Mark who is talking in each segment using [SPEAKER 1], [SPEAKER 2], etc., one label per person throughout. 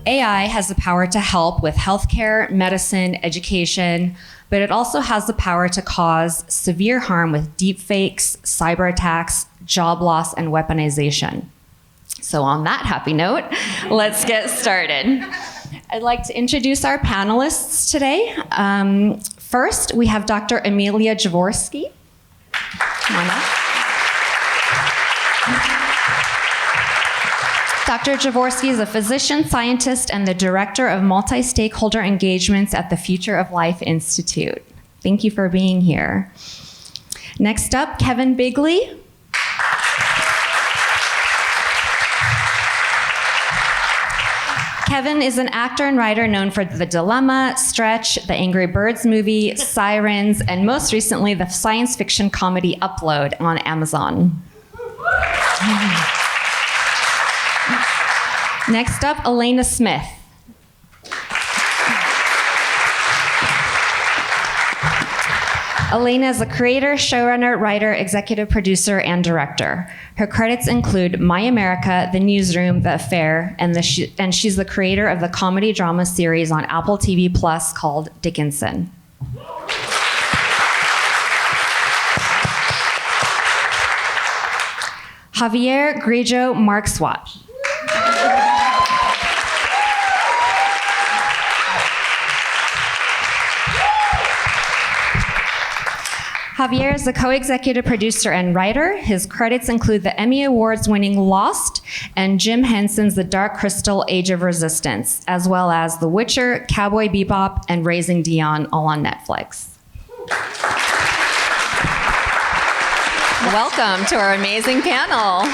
[SPEAKER 1] AI has the power to help with healthcare, medicine, education, but it also has the power to cause severe harm with deepfakes, cyber attacks, job loss, and weaponization. So on that happy note, let's get started. I'd like to introduce our panelists today. First, we have Dr. Emilia Javorsky. Come on up. Dr. Javorsky is a physician, scientist, and the director of multi-stakeholder engagements at the Future of Life Institute. Thank you for being here. Next up, Kevin Bigley. Kevin is an actor and writer known for The Dilemma, Stretch, the Angry Birds movie, Sirens, and most recently, the science fiction comedy Upload on Amazon. Next up, Alena Smith. Alena is a creator, showrunner, writer, executive producer, and director. Her credits include My America, The Newsroom, The Affair, and she's the creator of the comedy drama series on Apple TV Plus called Dickinson. Javier Grillo-Marxuach. Javier is the co-executive producer and writer. His credits include the Emmy Awards-winning Lost and Jim Henson's The Dark Crystal: Age of Resistance, as well as The Witcher, Cowboy Bebop, and Raising Dion, all on Netflix. Welcome to our amazing panel.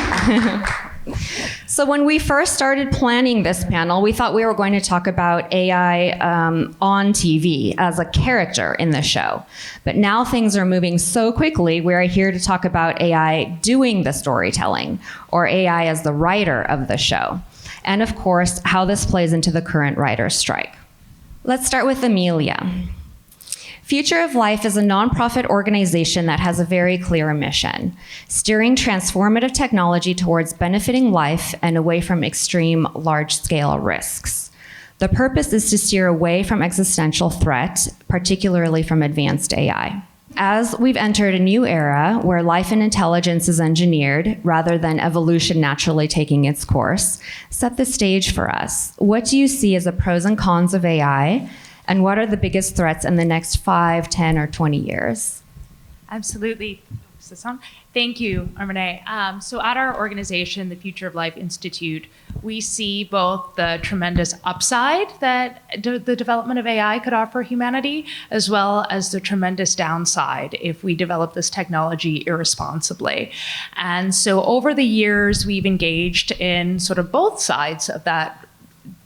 [SPEAKER 1] So when we first started planning this panel, we thought we were going to talk about AI on TV as a character in the show. But now things are moving so quickly, we are here to talk about AI doing the storytelling, or AI as the writer of the show. And of course, how this plays into the current writer's strike. Let's start with Emilia. Future of Life is a nonprofit organization that has a very clear mission: steering transformative technology towards benefiting life and away from extreme large-scale risks. The purpose is to steer away from existential threat, particularly from advanced AI. As we've entered a new era where life and intelligence is engineered rather than evolution naturally taking its course, set the stage for us. What do you see as the pros and cons of AI? And what are the biggest threats in the next 5, 10, or 20 years?
[SPEAKER 2] Absolutely. Is this on? Thank you, Armine. So at our organization, the Future of Life Institute, we see both the tremendous upside that the development of AI could offer humanity, as well as the tremendous downside if we develop this technology irresponsibly. And so over the years, we've engaged in sort of both sides of that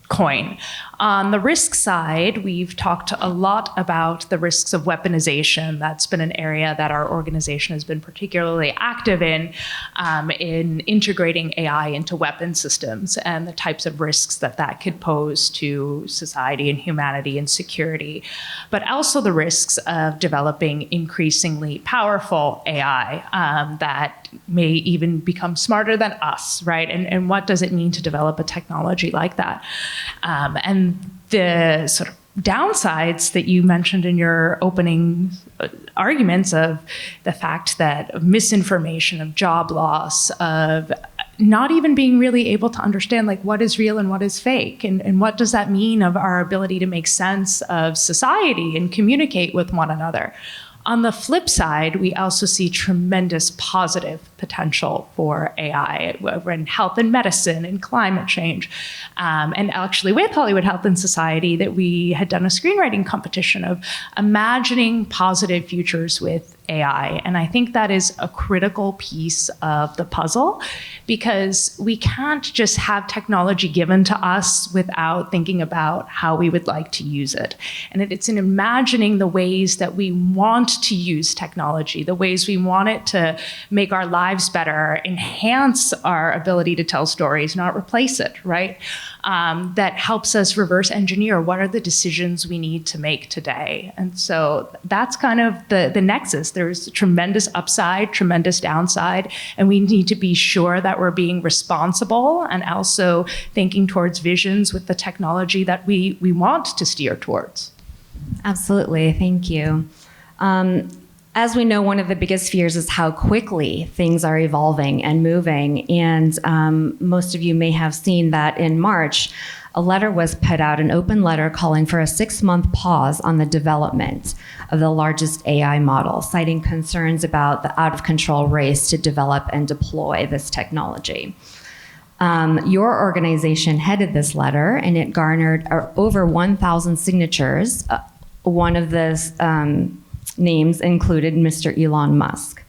[SPEAKER 2] coin. On the risk side, we've talked a lot about the risks of weaponization. That's been an area that our organization has been particularly active in integrating AI into weapon systems and the types of risks that that could pose to society and humanity and security, but also the risks of developing increasingly powerful AI that may even become smarter than us, right? And what does it mean to develop a technology like that? And the sort of downsides that you mentioned in your opening arguments of the fact that of misinformation, of job loss, of not even being really able to understand like what is real and what is fake, and what does that mean of our ability to make sense of society and communicate with one another. On the flip side, we also see tremendous positive potential for AI in health and medicine and climate change. And actually with Hollywood Health and Society, that we had done a screenwriting competition of imagining positive futures with AI. And I think that is a critical piece of the puzzle, because we can't just have technology given to us without thinking about how we would like to use it. And it's in imagining the ways that we want to use technology, the ways we want it to make our lives better, enhance our ability to tell stories, not replace it, right? That helps us reverse engineer what are the decisions we need to make today. And so that's kind of the nexus. There's tremendous upside, tremendous downside, and we need to be sure that we're being responsible and also thinking towards visions with the technology that we want to steer towards.
[SPEAKER 1] Absolutely, thank you. As we know, one of the biggest fears is how quickly things are evolving and moving. And most of you may have seen that in March, a letter was put out, an open letter calling for a 6-month pause on the development of the largest AI model, citing concerns about the out-of-control race to develop and deploy this technology. Your organization headed this letter, and it garnered over 1,000 signatures. One of the names included Mr. Elon Musk.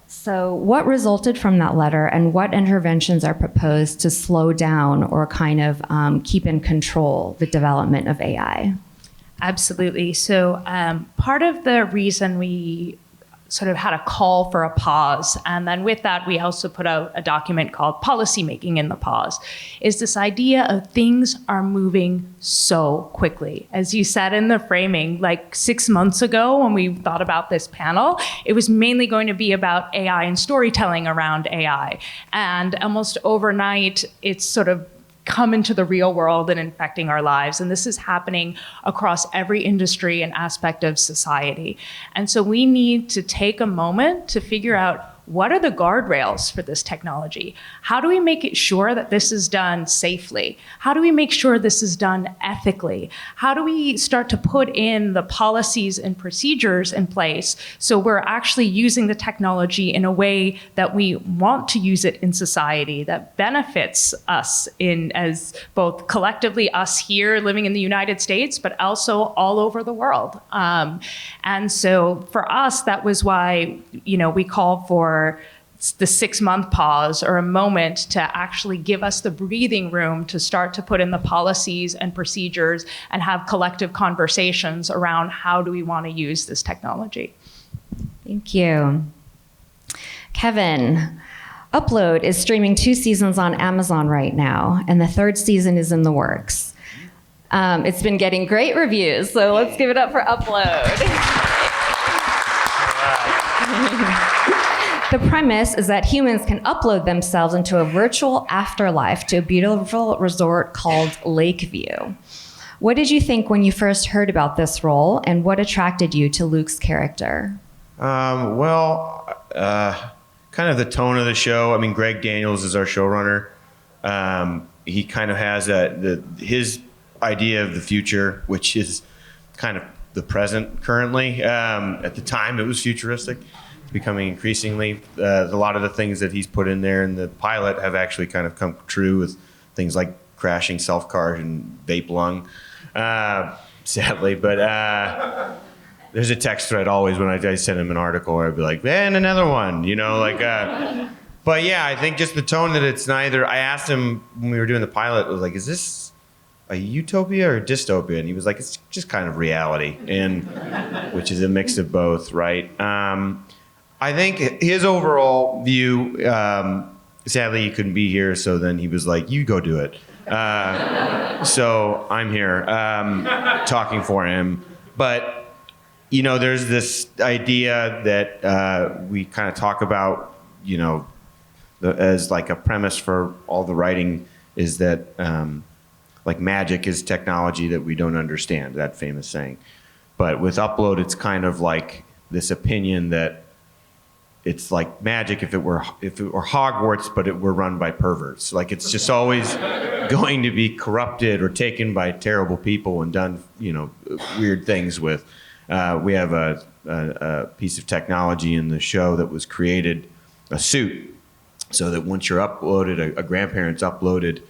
[SPEAKER 1] So what resulted from that letter, and what interventions are proposed to slow down or kind of keep in control the development of AI?
[SPEAKER 2] Absolutely. So part of the reason we sort of had a call for a pause, and then with that we also put out a document called Policymaking in the Pause, is this idea of things are moving so quickly. As you said in the framing, like 6 months ago when we thought about this panel, it was mainly going to be about AI and storytelling around AI. And almost overnight, it's sort of come into the real world and infecting our lives. And this is happening across every industry and aspect of society. And so we need to take a moment to figure out, what are the guardrails for this technology? How do we make it sure that this is done safely? How do we make sure this is done ethically? How do we start to put in the policies and procedures in place so we're actually using the technology in a way that we want to use it in society, that benefits us in as both collectively us here living in the United States, but also all over the world. And so for us, that was why, we call for the 6-month pause, or a moment to actually give us the breathing room to start to put in the policies and procedures and have collective conversations around how do we want to use this technology.
[SPEAKER 1] Thank you. Kevin, Upload is streaming 2 seasons on Amazon right now, and the 3rd season is in the works. It's been getting great reviews, so let's give it up for Upload. The premise is that humans can upload themselves into a virtual afterlife to a beautiful resort called Lakeview. What did you think when you first heard about this role, and what attracted you to Luke's character?
[SPEAKER 3] Kind of the tone of the show. I mean, Greg Daniels is our showrunner. He kind of has his idea of the future, which is kind of the present currently. At the time, it was futuristic. It's becoming increasingly. A lot of the things that he's put in there in the pilot have actually kind of come true, with things like crashing self-cars and vape lung, sadly. But there's a text thread always when I send him an article where I'd be like, and another one, But yeah, I think just the tone that it's neither. I asked him when we were doing the pilot, I was like, is this a utopia or a dystopia? And he was like, it's just kind of reality, and which is a mix of both, right? I think his overall view, sadly he couldn't be here, so then he was like, you go do it. So I'm here talking for him. But, there's this idea that we kind of talk about, as like a premise for all the writing, is that like magic is technology that we don't understand, that famous saying. But with Upload, it's kind of like this opinion that it's like magic if it were Hogwarts, but it were run by perverts. Like, it's just always going to be corrupted or taken by terrible people and done, weird things with. We have a piece of technology in the show that was created, a suit, so that once you're uploaded, a grandparent's uploaded,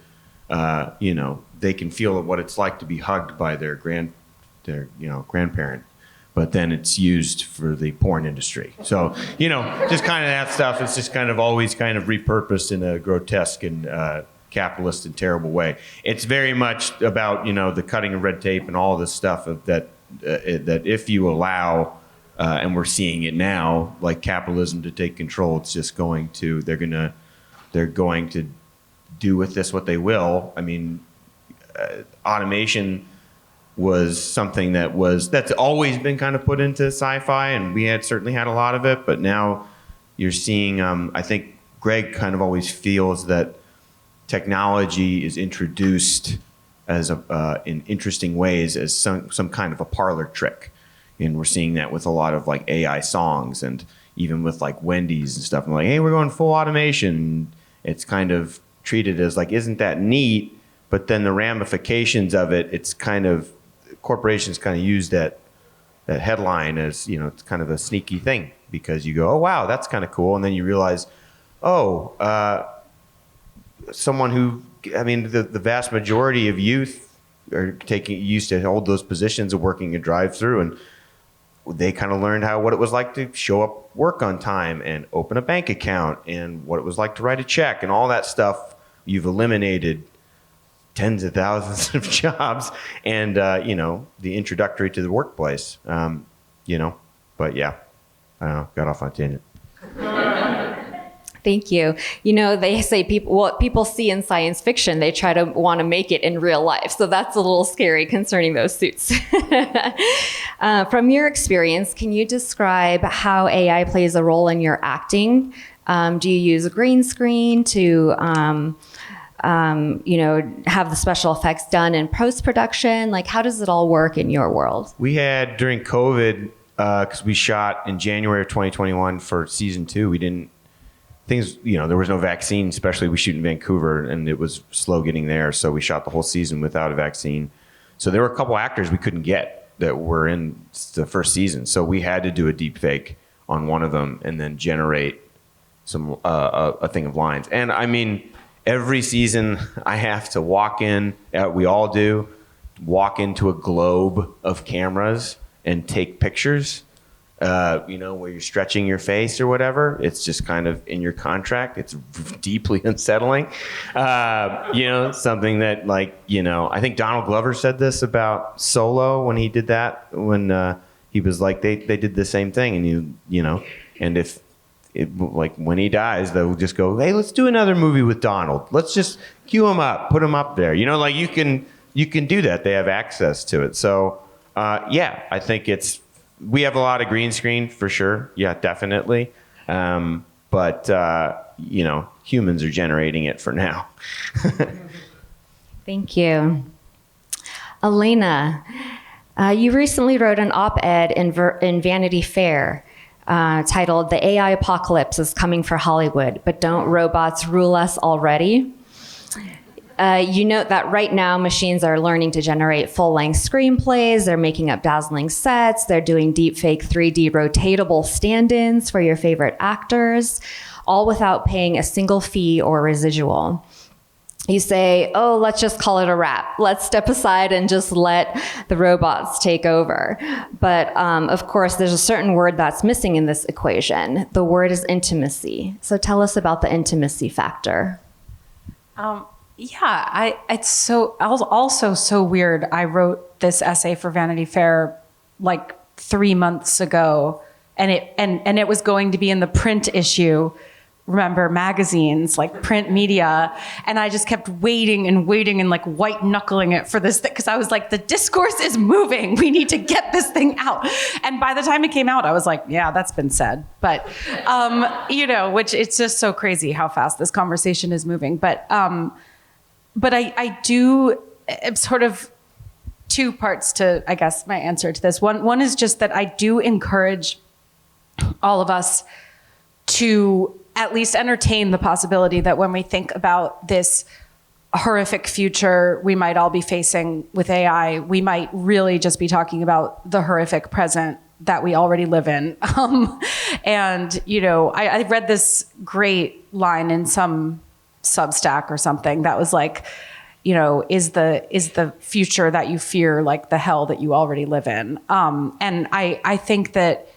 [SPEAKER 3] they can feel what it's like to be hugged by their grandparent. But then it's used for the porn industry. So, just kind of that stuff. It's just kind of always kind of repurposed in a grotesque and capitalist and terrible way. It's very much about, the cutting of red tape and all this stuff that if you allow and we're seeing it now, like capitalism to take control. It's just they're going to do with this what they will. I mean, automation was something that's always been kind of put into sci-fi, and we certainly had a lot of it, but now you're seeing, I think Greg kind of always feels that technology is introduced as in interesting ways as some kind of a parlor trick. And we're seeing that with a lot of like AI songs, and even with like Wendy's and stuff. I'm like, hey, we're going full automation. It's kind of treated as like, isn't that neat? But then the ramifications of it, it's kind of, corporations kind of use that headline as, it's kind of a sneaky thing, because you go, oh, wow, that's kind of cool. And then you realize, someone who, the vast majority of youth are used to hold those positions of working a drive-through, and they kind of learned what it was like to show up work on time and open a bank account, and what it was like to write a check, and all that stuff. You've eliminated tens of thousands of jobs, and the introductory to the workplace. But yeah, I don't know, got off on a tangent.
[SPEAKER 1] Thank you. They say what people see in science fiction, they try to want to make it in real life. So that's a little scary concerning those suits. From your experience, can you describe how AI plays a role in your acting? Do you use a green screen to, have the special effects done in post-production? Like, how does it all work in your world?
[SPEAKER 3] We had, during COVID, because we shot in January of 2021 for season 2, there was no vaccine, especially we shoot in Vancouver, and it was slow getting there. So we shot the whole season without a vaccine. So there were a couple actors we couldn't get that were in the first season. So we had to do a deep fake on one of them and then generate a thing of lines. And every season I have to walk we all do, walk into a globe of cameras and take pictures. Where you're stretching your face or whatever. It's just kind of in your contract. It's deeply unsettling. Something that I think Donald Glover said this about Solo when he did that, when he was like, they did the same thing. And and if when he dies, they'll just go, hey, let's do another movie with Donald. Let's just cue him up, put him up there. You can do that. They have access to it. So I think we have a lot of green screen for sure. Yeah, definitely. But humans are generating it for now.
[SPEAKER 1] Thank you. Alena, you recently wrote an op-ed in Vanity Fair titled "The AI Apocalypse is Coming for Hollywood, but Don't Robots Rule Us Already?" You note that right now machines are learning to generate full-length screenplays, they're making up dazzling sets, they're doing deepfake 3D rotatable stand-ins for your favorite actors, all without paying a single fee or residual. You say, oh, let's just call it a wrap. Let's step aside and just let the robots take over. But of course, there's a certain word that's missing in this equation. The word is intimacy. So tell us about the intimacy factor.
[SPEAKER 4] It's also so weird. I wrote this essay for Vanity Fair like 3 months ago, and it was going to be in the print issue. Remember, magazines, like print media, and I just kept waiting and like white knuckling it for this thing, because I was like, the discourse is moving. We need to get this thing out. And by the time it came out, I was like, yeah, that's been said. But which it's just so crazy how fast this conversation is moving. But I do sort of two parts to, I guess, my answer to this. One is just that I do encourage all of us to at least entertain the possibility that when we think about this horrific future we might all be facing with AI, we might really just be talking about the horrific present that we already live in. I read this great line in some Substack or something that was like, is the future that you fear like the hell that you already live in? And I think that,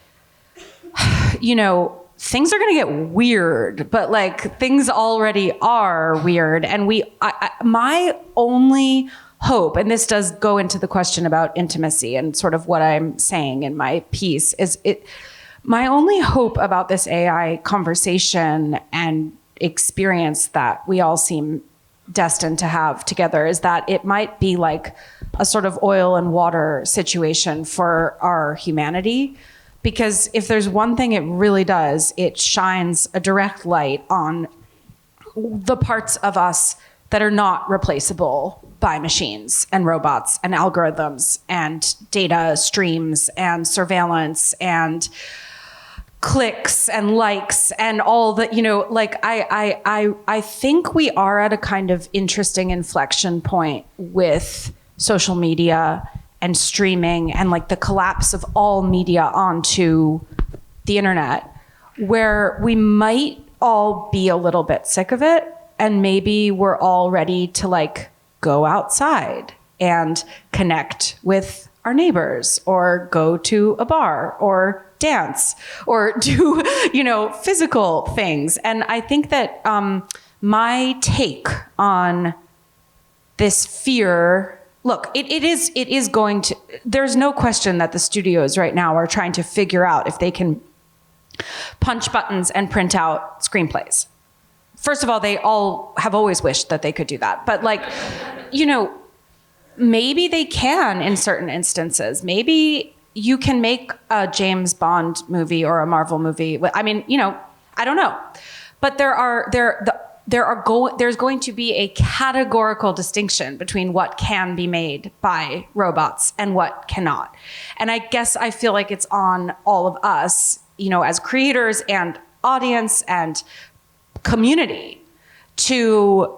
[SPEAKER 4] things are going to get weird, but like things already are weird. And my only hope, and this does go into the question about intimacy and sort of what I'm saying in my piece, my only hope about this AI conversation and experience that we all seem destined to have together is that it might be like a sort of oil and water situation for our humanity. Because if there's one thing it really does, it shines a direct light on the parts of us that are not replaceable by machines and robots and algorithms and data streams and surveillance and clicks and likes and all that, like I think we are at a kind of interesting inflection point with social media and streaming and like the collapse of all media onto the internet, where we might all be a little bit sick of it, and maybe we're all ready to like go outside and connect with our neighbors or go to a bar or dance or do, physical things. And I think that my take on this fear, look, it is going to, there's no question that the studios right now are trying to figure out if they can punch buttons and print out screenplays. First of all, they all have always wished that they could do that. But like, maybe they can in certain instances. Maybe you can make a James Bond movie or a Marvel movie. I mean, I don't know. But there's going to be a categorical distinction between what can be made by robots and what cannot. And I guess I feel like it's on all of us, as creators and audience and community, to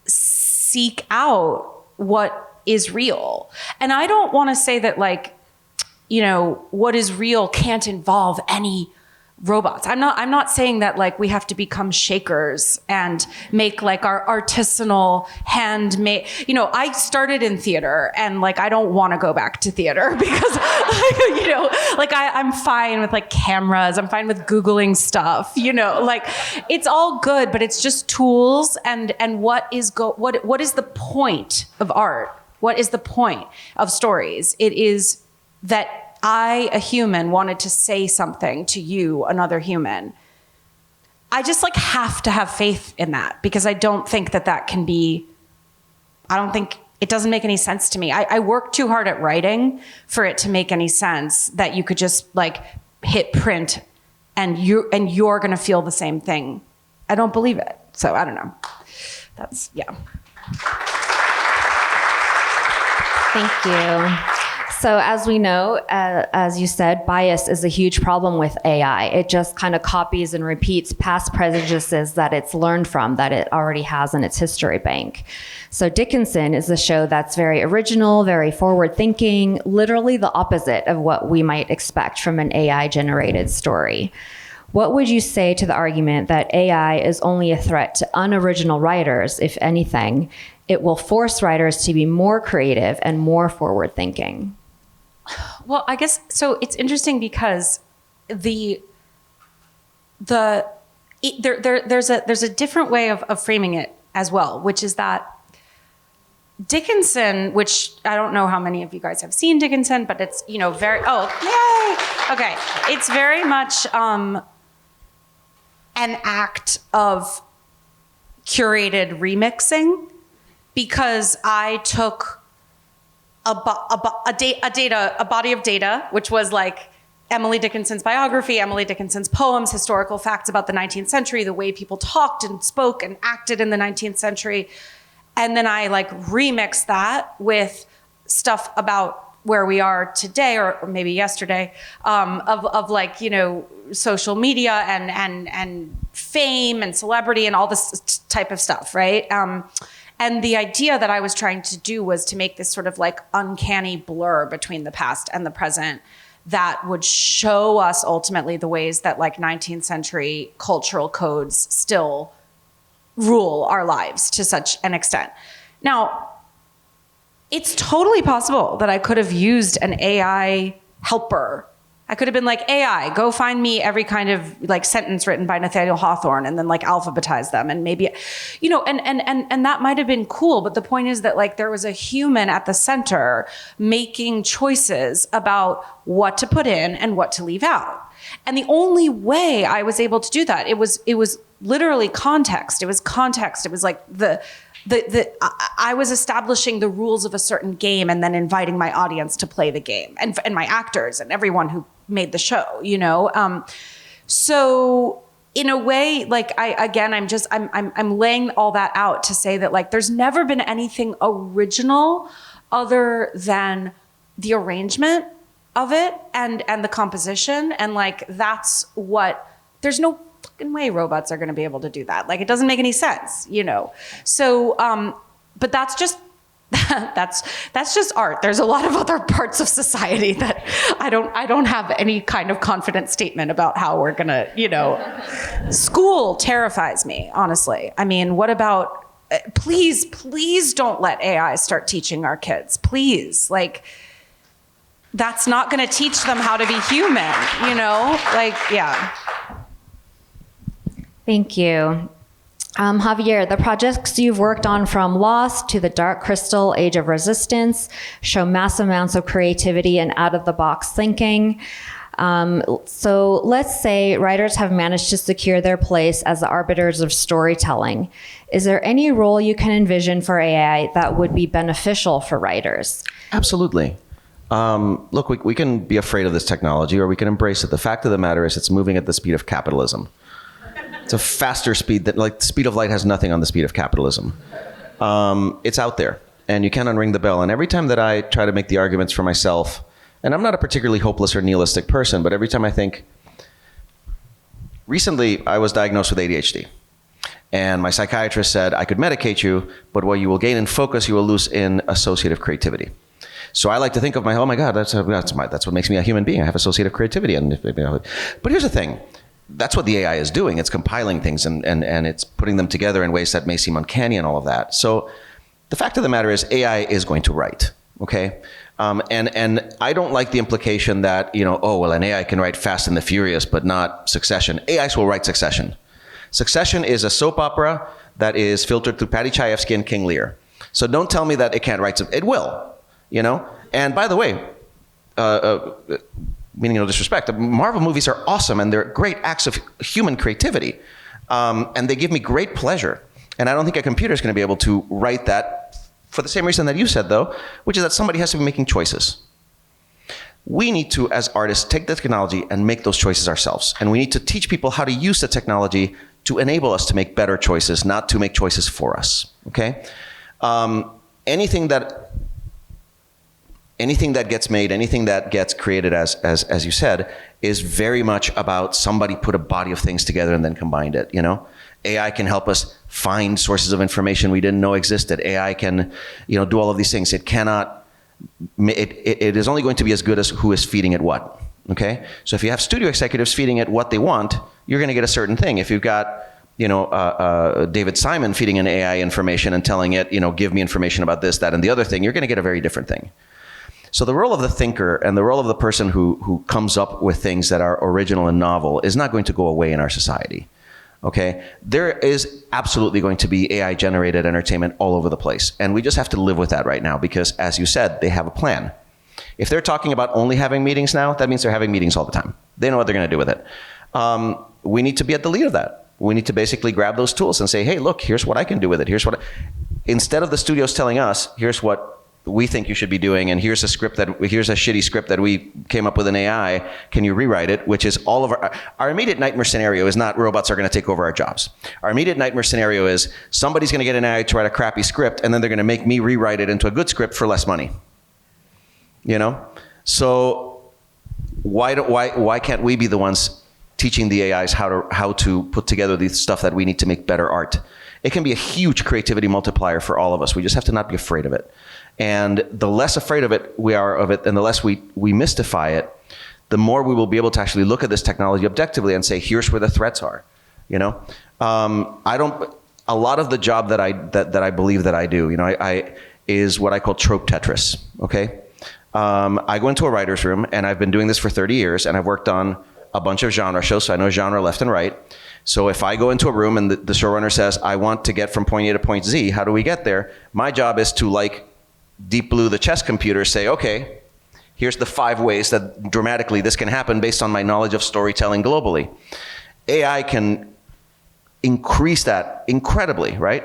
[SPEAKER 4] seek out what is real. And I don't want to say that like, what is real can't involve any robots. I'm not saying that like we have to become shakers and make like our artisanal handmade, I started in theater and like I don't want to go back to theater because I'm fine with like cameras, I'm fine with Googling stuff, like it's all good, but it's just tools. And what is the point of art? What is the point of stories? It is that I, a human, wanted to say something to you, another human. I just like have to have faith in that, because I don't think that can be, it doesn't make any sense to me. I work too hard at writing for it to make any sense that you could just like hit print and you're gonna feel the same thing. I don't believe it. So I don't know. Yeah.
[SPEAKER 1] Thank you. So as we know, as you said, bias is a huge problem with AI. It just kind of copies and repeats past prejudices that it's learned from, that it already has in its history bank. So Dickinson is a show that's very original, very forward-thinking, literally the opposite of what we might expect from an AI-generated story. What would you say to the argument that AI is only a threat to unoriginal writers, if anything? It will force writers to be more creative and more forward-thinking.
[SPEAKER 4] Well, I guess, so it's interesting because there's a different way of framing it as well, which is that Dickinson, which I don't know how many of you guys have seen Dickinson, but it's, yay! Okay. It's very much an act of curated remixing, because I took a body of data, which was like Emily Dickinson's biography, Emily Dickinson's poems, historical facts about the 19th century, the way people talked and spoke and acted in the 19th century. And then I like remixed that with stuff about where we are today, or maybe yesterday, of like, social media and fame and celebrity and all this type of stuff, right? And the idea that I was trying to do was to make this sort of like uncanny blur between the past and the present that would show us ultimately the ways that like 19th century cultural codes still rule our lives to such an extent. Now, it's totally possible that I could have used an AI helper. I could have been like, AI, go find me every kind of like sentence written by Nathaniel Hawthorne and then like alphabetize them. And maybe, you know, and that might have been cool. But the point is that like there was a human at the center making choices about what to put in and what to leave out. And the only way I was able to do that, it was literally context. It was context. It was like I was establishing the rules of a certain game and then inviting my audience to play the game and my actors and everyone who made the show, you know? So in a way, like I'm laying all that out to say that like, there's never been anything original other than the arrangement of it and the composition. And like, that's what, there's no fucking way robots are going to be able to do that. Like, it doesn't make any sense, you know? So, but that's just, that's just art. There's a lot of other parts of society that I don't have any kind of confident statement about how we're going to, you know, school terrifies me, honestly. I mean, what about, please don't let AI start teaching our kids, please. Like, that's not going to teach them how to be human, you know? Like, yeah.
[SPEAKER 1] Thank you. Javier, the projects you've worked on from Lost to The Dark Crystal, Age of Resistance show mass amounts of creativity and out-of-the-box thinking. So let's say writers have managed to secure their place as the arbiters of storytelling. Is there any role you can envision for AI that would be beneficial for writers?
[SPEAKER 5] Absolutely. Look, we can be afraid of this technology or we can embrace it. The fact of the matter is it's moving at the speed of capitalism. It's a faster speed that, like, the speed of light has nothing on the speed of capitalism. It's out there and you can't unring the bell. And every time that I try to make the arguments for myself, and I'm not a particularly hopeless or nihilistic person, but every time I think, recently I was diagnosed with ADHD. And my psychiatrist said, I could medicate you, but what you will gain in focus, you will lose in associative creativity. So I like to think of oh my God, that's what makes me a human being. I have associative creativity. But here's the thing. That's what the AI is doing. It's compiling things and it's putting them together in ways that may seem uncanny and all of that. So the fact of the matter is AI is going to write, okay? And I don't like the implication that, you know, oh, well, an AI can write Fast and the Furious, but not Succession. AIs will write Succession. Succession is a soap opera that is filtered through Patty Chayefsky and King Lear. So don't tell me that it can't write. It will, you know? And by the way, meaning no disrespect, Marvel movies are awesome and they're great acts of human creativity. And they give me great pleasure. And I don't think a computer is going to be able to write that for the same reason that you said, though, which is that somebody has to be making choices. We need to, as artists, take the technology and make those choices ourselves. And we need to teach people how to use the technology to enable us to make better choices, not to make choices for us, okay? Anything that gets made, anything that gets created, as you said, is very much about somebody put a body of things together and then combined it, you know? AI can help us find sources of information we didn't know existed. AI can, you know, do all of these things. It cannot, it is only going to be as good as who is feeding it what, okay? So if you have studio executives feeding it what they want, you're gonna get a certain thing. If you've got, you know, David Simon feeding an AI information and telling it, you know, give me information about this, that, and the other thing, you're gonna get a very different thing. So the role of the thinker and the role of the person who comes up with things that are original and novel is not going to go away in our society. Okay, there is absolutely going to be AI-generated entertainment all over the place. And we just have to live with that right now because, as you said, they have a plan. If they're talking about only having meetings now, that means they're having meetings all the time. They know what they're going to do with it. We need to be at the lead of that. We need to basically grab those tools and say, hey, look, here's what I can do with it. Instead of the studios telling us, here's what we think you should be doing, and here's a shitty script that we came up with an AI, can you rewrite it? Which is all of our immediate nightmare scenario is not robots are going to take over our jobs. Our immediate nightmare scenario is somebody's going to get an AI to write a crappy script, and then they're going to make me rewrite it into a good script for less money. You know? So why can't we be the ones teaching the AIs how to put together the stuff that we need to make better art? It can be a huge creativity multiplier for all of us. We just have to not be afraid of it. And the less afraid of it we are of it, and the less we mystify it, the more we will be able to actually look at this technology objectively and say, here's where the threats are. You know, a lot of the job that I believe that I do, you know, I is what I call trope Tetris. Okay, I go into a writer's room, and I've been doing this for 30 years, and I've worked on a bunch of genre shows, so I know genre left and right. So if I go into a room and the showrunner says, I want to get from point A to point Z, how do we get there? My job is to, like Deep Blue, the chess computer, say, okay, here's the 5 ways that dramatically this can happen based on my knowledge of storytelling globally. AI can increase that incredibly, right?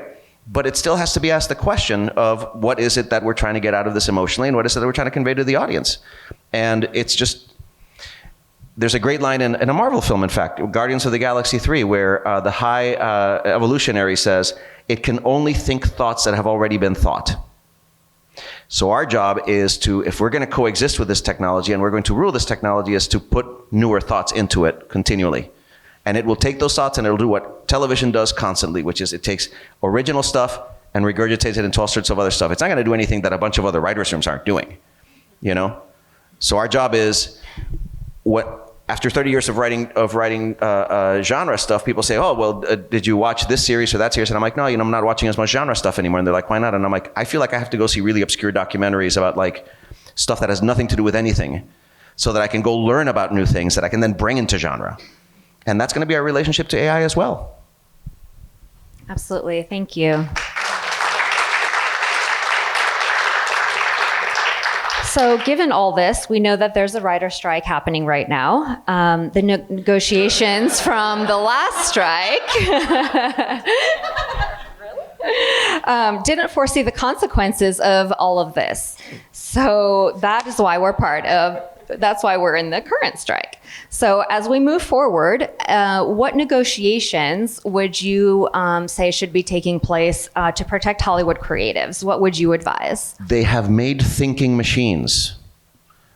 [SPEAKER 5] But it still has to be asked the question of what is it that we're trying to get out of this emotionally, and what is it that we're trying to convey to the audience? And it's just, there's a great line in a Marvel film, in fact, Guardians of the Galaxy 3, where the high evolutionary says, it can only think thoughts that have already been thought. So our job is to, if we're going to coexist with this technology and we're going to rule this technology, is to put newer thoughts into it continually. And it will take those thoughts and it'll do what television does constantly, which is it takes original stuff and regurgitates it into all sorts of other stuff. It's not going to do anything that a bunch of other writers' rooms aren't doing, you know? So our job is, after 30 years of writing genre stuff, people say, oh, well, did you watch this series or that series? And I'm like, no, I'm not watching as much genre stuff anymore. And they're like, why not? And I'm like, I feel like I have to go see really obscure documentaries about like stuff that has nothing to do with anything, so that I can go learn about new things that I can then bring into genre. And that's going to be our relationship to AI as well.
[SPEAKER 1] Absolutely. Thank you. So given all this, we know that there's a writer strike happening right now. The negotiations from the last strike didn't foresee the consequences of all of this. So that is why that's why we're in the current strike. So as we move forward, what negotiations would you say should be taking place to protect Hollywood creatives? What would you advise?
[SPEAKER 5] They have made thinking machines.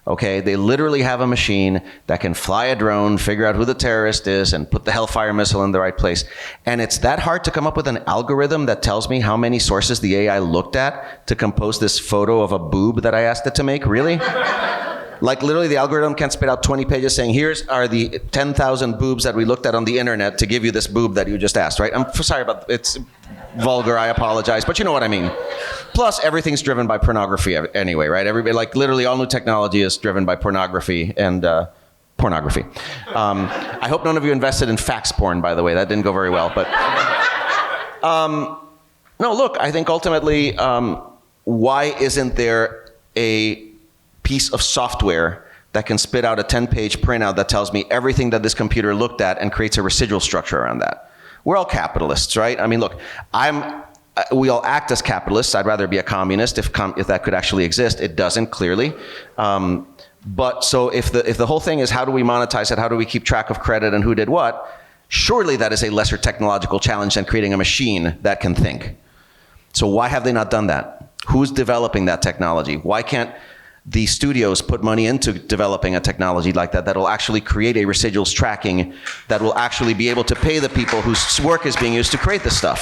[SPEAKER 5] Okay, they literally have a machine that can fly a drone, figure out who the terrorist is, and put the Hellfire missile in the right place. And it's that hard to come up with an algorithm that tells me how many sources the AI looked at to compose this photo of a boob that I asked it to make? Really? Like literally the algorithm can spit out 20 pages saying, here's are the 10,000 boobs that we looked at on the internet to give you this boob that you just asked, right? I'm sorry about it's vulgar, I apologize, but you know what I mean. Plus everything's driven by pornography anyway, right? Everybody, like literally all new technology is driven by pornography and pornography. I hope none of you invested in fax porn, by the way. That didn't go very well, but no, look, I think ultimately, why isn't there a piece of software that can spit out a 10-page printout that tells me everything that this computer looked at and creates a residual structure around that? We're all capitalists, right? I mean, look, we all act as capitalists. I'd rather be a communist if that could actually exist. It doesn't, clearly. But so if the whole thing is how do we monetize it, how do we keep track of credit and who did what, surely that is a lesser technological challenge than creating a machine that can think. So why have they not done that? Who's developing that technology? Why can't the studios put money into developing a technology like that will actually create a residuals tracking that will actually be able to pay the people whose work is being used to create this stuff?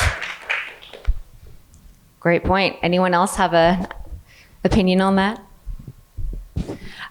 [SPEAKER 1] Great point. Anyone else have an opinion on that?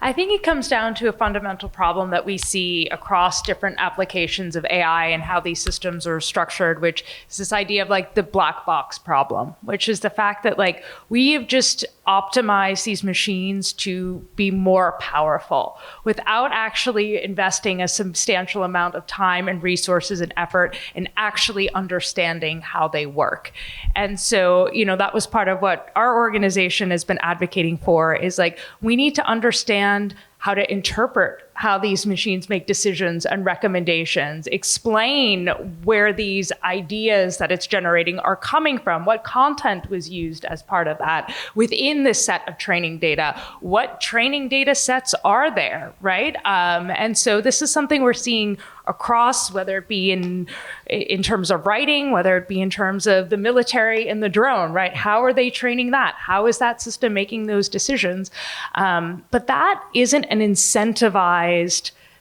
[SPEAKER 2] I think it comes down to a fundamental problem that we see across different applications of AI and how these systems are structured, which is this idea of like the black box problem, which is the fact that like we have just optimized these machines to be more powerful without actually investing a substantial amount of time and resources and effort in actually understanding how they work. And so, that was part of what our organization has been advocating for, is like, we need to understand how to interpret how these machines make decisions and recommendations, explain where these ideas that it's generating are coming from, what content was used as part of that within this set of training data, what training data sets are there, right? And so this is something we're seeing across, whether it be in terms of writing, whether it be in terms of the military and the drone, right? How are they training that? How is that system making those decisions? But that isn't an incentivized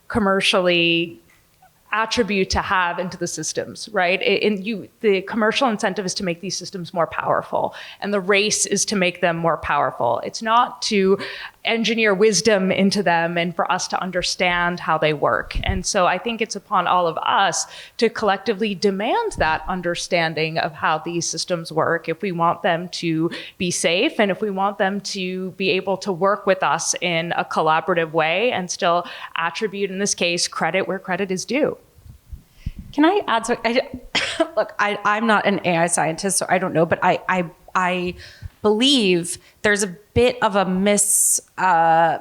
[SPEAKER 2] commercially attribute to have into the systems, right? The commercial incentive is to make these systems more powerful, and the race is to make them more powerful. It's not to engineer wisdom into them and for us to understand how they work. And so I think it's upon all of us to collectively demand that understanding of how these systems work if we want them to be safe and if we want them to be able to work with us in a collaborative way and still attribute, in this case, credit where credit is due.
[SPEAKER 4] Can I add something? Look, I'm not an AI scientist, so I don't know, but I believe there's a bit of a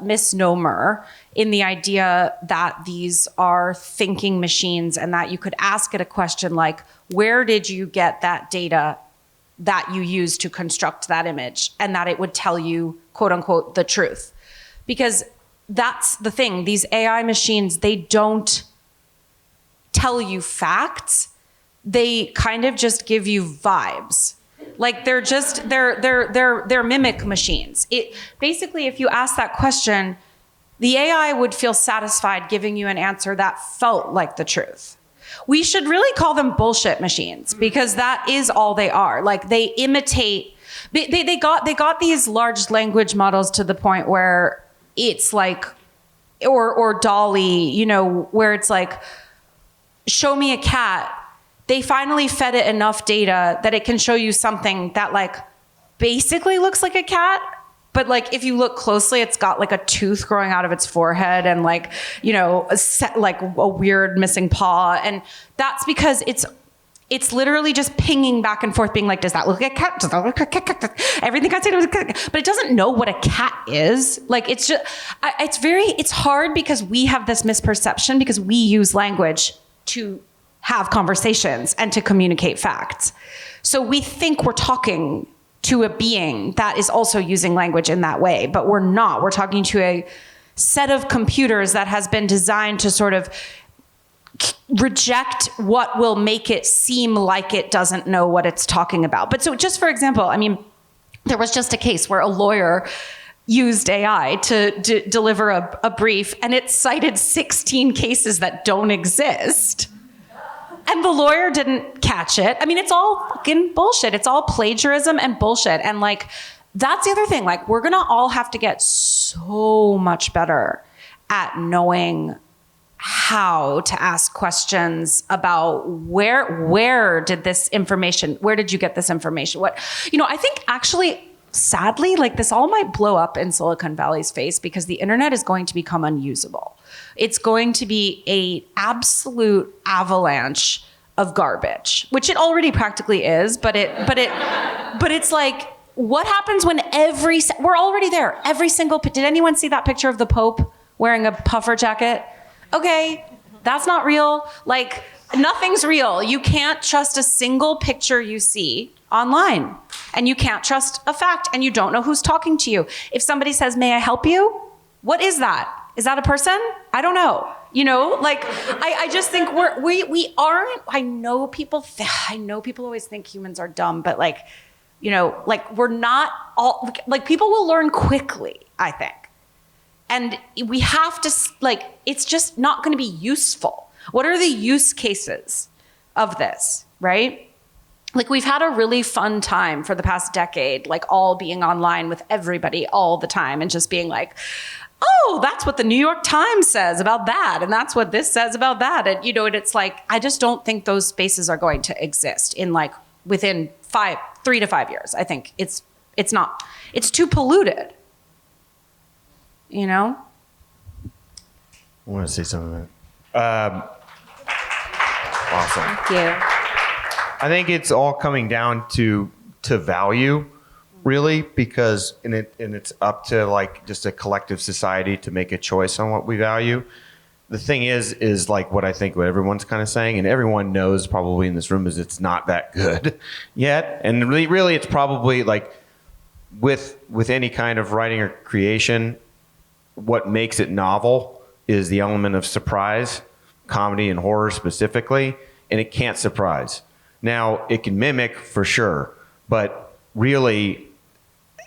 [SPEAKER 4] misnomer in the idea that these are thinking machines and that you could ask it a question like, where did you get that data that you used to construct that image? And that it would tell you, quote unquote, the truth. Because that's the thing. These AI machines, they don't tell you facts. They kind of just give you vibes. Like they're mimic machines. Basically, if you ask that question, the AI would feel satisfied giving you an answer that felt like the truth. We should really call them bullshit machines because that is all they are. Like they imitate. They got these large language models to the point where it's like, or Dolly, you know, where it's like, show me a cat. They finally fed it enough data that it can show you something that like basically looks like a cat. But like, if you look closely, it's got like a tooth growing out of its forehead and like, you know, like a weird missing paw. And that's because it's literally just pinging back and forth being like, does that look like a cat? Does that look like a cat? Everything I said was a cat. But it doesn't know what a cat is. Like, it's just, it's hard because we have this misperception because we use language to have conversations and to communicate facts. So we think we're talking to a being that is also using language in that way, but we're not. We're talking to a set of computers that has been designed to sort of reject what will make it seem like it doesn't know what it's talking about. But so just for example, I mean, there was just a case where a lawyer used AI to deliver a brief, and it cited 16 cases that don't exist. And the lawyer didn't catch it. I mean, it's all fucking bullshit. It's all plagiarism and bullshit. And like, that's the other thing. Like, we're gonna all have to get so much better at knowing how to ask questions about where did this information, where did you get this information? What, you know, I think actually, sadly, like this all might blow up in Silicon Valley's face because the internet is going to become unusable. It's going to be an absolute avalanche of garbage, which it already practically is, but it's like, what happens when we're already there. Every single, did anyone see that picture of the Pope wearing a puffer jacket? Okay, that's not real. Like, nothing's real. You can't trust a single picture you see online, and you can't trust a fact, and you don't know who's talking to you. If somebody says, may I help you? What is that? Is that a person? I don't know. You know, like, I just think we aren't, I know people always think humans are dumb, but like, you know, like we're not all, like people will learn quickly, I think. And we have to, like, it's just not going to be useful. What are the use cases of this, right? Like, we've had a really fun time for the past decade, like all being online with everybody all the time and just being like, oh, that's what the New York Times says about that. And that's what this says about that. And, you know, and it's like, I just don't think those spaces are going to exist in like within 3 to 5 years. I think it's not, it's too polluted, you know?
[SPEAKER 3] I want to say something. Awesome.
[SPEAKER 4] Thank you.
[SPEAKER 3] I think it's all coming down to value, really, because it's up to like just a collective society to make a choice on what we value. The thing is like what I think what everyone's kind of saying, and everyone knows probably in this room, is it's not that good yet. And really it's probably like with any kind of writing or creation, what makes it novel is the element of surprise, comedy and horror specifically, and it can't surprise. Now, it can mimic for sure, but really,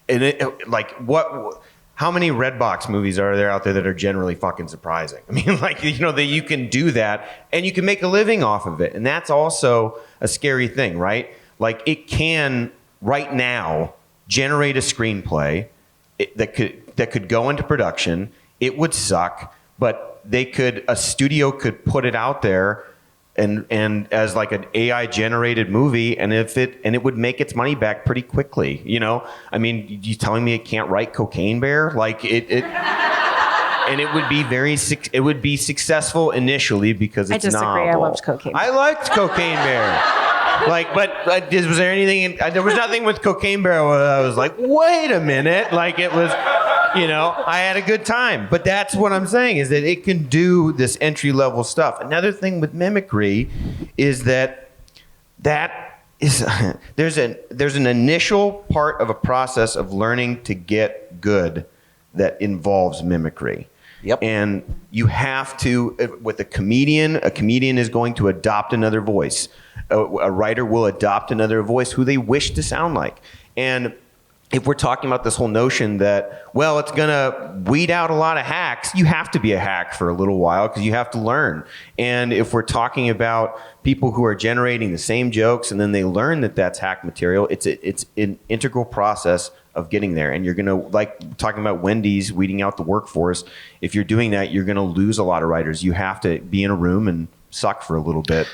[SPEAKER 3] how many Redbox movies are there out there that are generally fucking surprising? I mean, like, you know, that you can do that and you can make a living off of it. And that's also a scary thing, right? Like, it can, right now, generate a screenplay that could go into production. It would suck, but a studio could put it out there and as like an AI generated movie, and it would make its money back pretty quickly. I mean, you telling me it can't write Cocaine Bear? Like it and it would be successful initially because it's novel.
[SPEAKER 4] I disagree. I loved Cocaine Bear.
[SPEAKER 3] I liked Cocaine Bear. But was there anything? There was nothing with Cocaine Bear where I was like, wait a minute. Like it was, I had a good time. But that's what I'm saying, is that it can do this entry level stuff. Another thing with mimicry is that is there's an initial part of a process of learning to get good that involves mimicry.
[SPEAKER 5] Yep.
[SPEAKER 3] And you have to, with a comedian is going to adopt another voice. A writer will adopt another voice who they wish to sound like. And if we're talking about this whole notion that, well, it's going to weed out a lot of hacks, you have to be a hack for a little while because you have to learn. And if we're talking about people who are generating the same jokes and then they learn that that's hack material, it's an integral process of getting there. And you're going to, like talking about Wendy's weeding out the workforce, if you're doing that, you're going to lose a lot of writers. You have to be in a room and suck for a little bit.